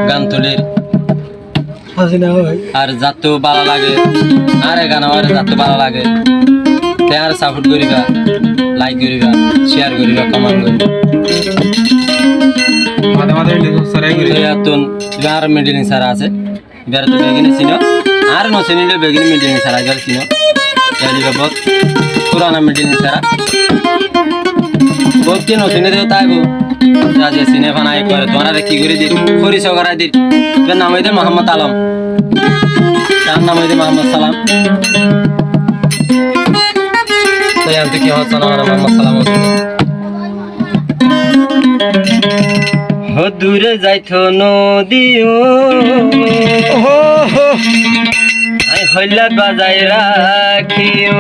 গান তুলির আর যাতেও ভালো লাগে আরে গান আমার যাতে ভালো লাগে আর সাপোর্ট করিবা লাইক করিবা শেয়ার করিবা কমেন্ট করিবা আর মিডিলিং সারা আছে এবার তো বেগিনি চিনো আর নচিনিলে বেগিনি মিডিলিং সারা এবার চিনো বহুত পুরানা মিডিলিং সারা বহুত কি নচিনে দেও তাই গো রাজে সিনে বানাই করে তোমারা কি করে দি পরিচয় করাই দি এর নাম হইছে মোহাম্মদ আলম তার নাম হইছে মোহাম্মদ সালাম তো জানতে কি হচ্ছে না মোহাম্মদ সালাম হো দূরে যাইতো নদীও আই হইলা বাজাই রাখিও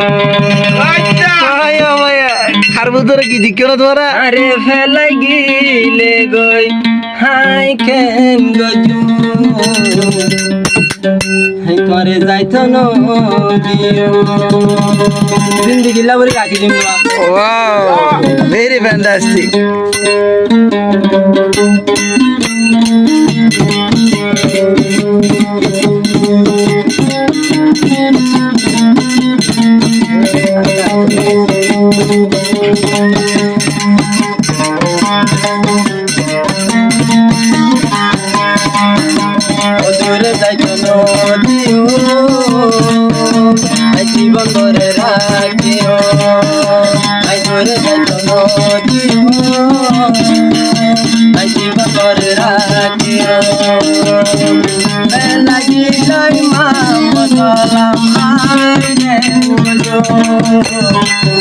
খারবুদরে কি দিকে না তোরা আরে ফেলাই গিলে গই হাই কেন গজু হাই তোরে যাইতো নদীও জিন্দেগি লাবরি রাখি দিন ওয়াও ভেরি ফ্যান্টাস্টিক দূরে যাইতো নদীও জীবন ধরে রাখিও দূরে যাইতো নদীও জীবন ধরে রাখিও লাগিলাই মামলাম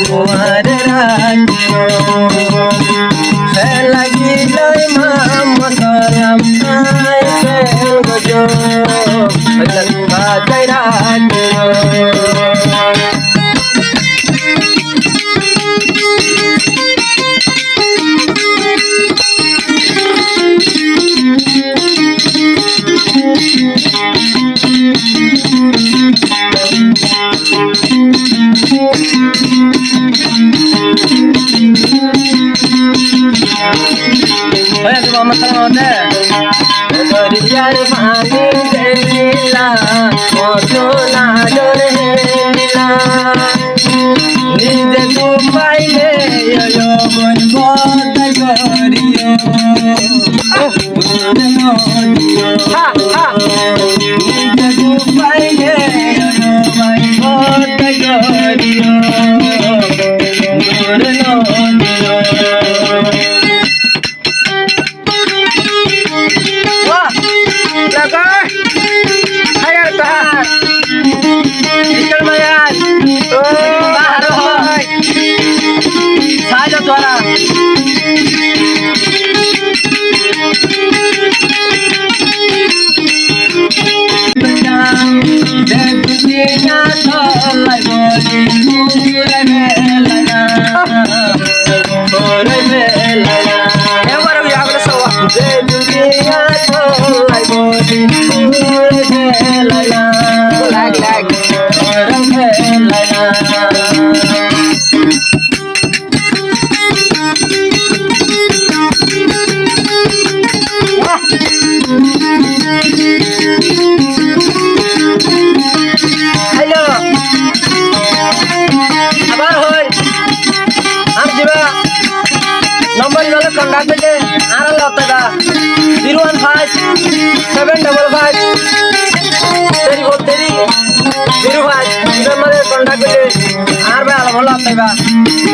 তোমারে রাখিও লাগিলাই মামলাম বাজাই রাখিও দরিয়ার পানি দেলা মজনা জরে নীলা নিজে তো পাইলে বন বদাই করিও নিজে তো পাইলে বদাই করিও নূর নদিও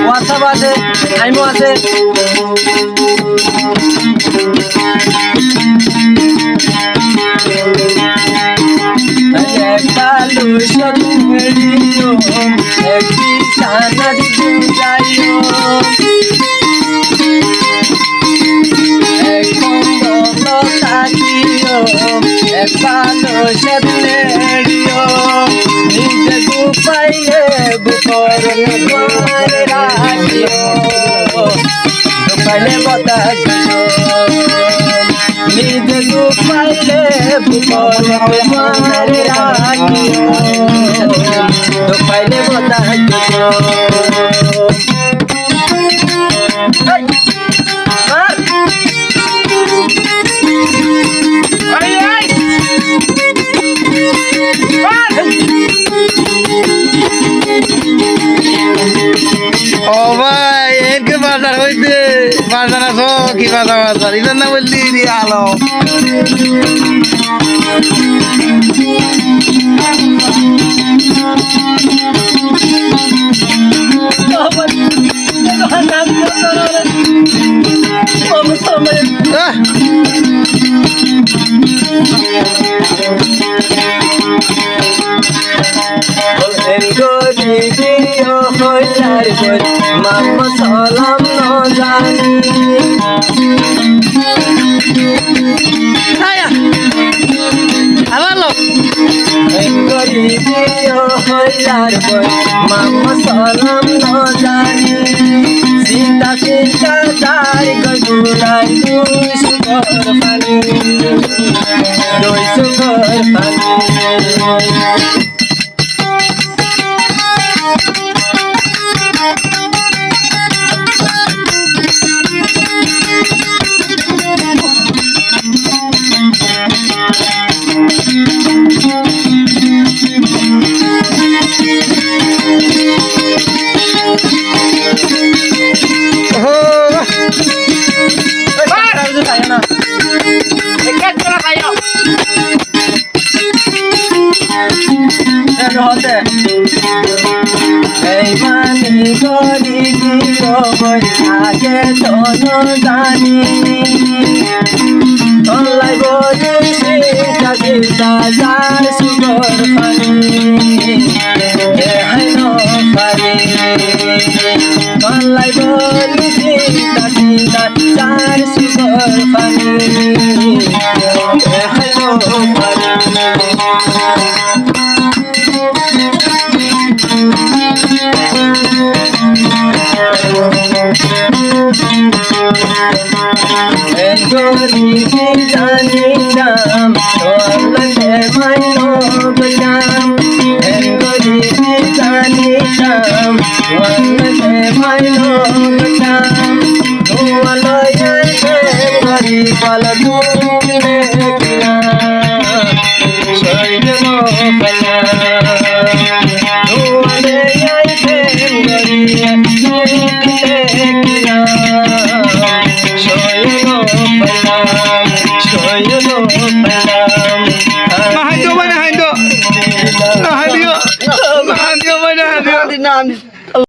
WhatsApp আছে আইমো আছে একটা লুসন মেরিও একটি সানাদ বুঝাইও এক বন্ধ থাকিও এক ভালো সাথে মেরিও নিজে গুপাইলে বুকরে তোমারে রাখিও দুপাইলে বতা গিও নিজে গুপাইলে বুকরে তোমারে রাখিও দুপাইলে বতা গিও বাজার আছো কি বাজার ইবেন না বললি রে আলো মাম্মা সালাম ন জানি আলো মাম্মা সালাম ন জানি চিন্তা চিন্তা তাই গুলাই দুই সুখর পানি এই মানি গরি গিরবই আগে তো জানি তলাই বলি চিন্তা চিন্তা যার সুগর পানি দেখাই পারি তলাই বলি চিন্তা চিন্তা যার সুগর পানি দেখাই পারি গরিবি জানি নাম তোলতে মাইনো বজাম গরিবি জানি নাম তোলতে মাইনো বজাম তোমালয়ে গরিবাল দুলে কিনা শরীর মোকলা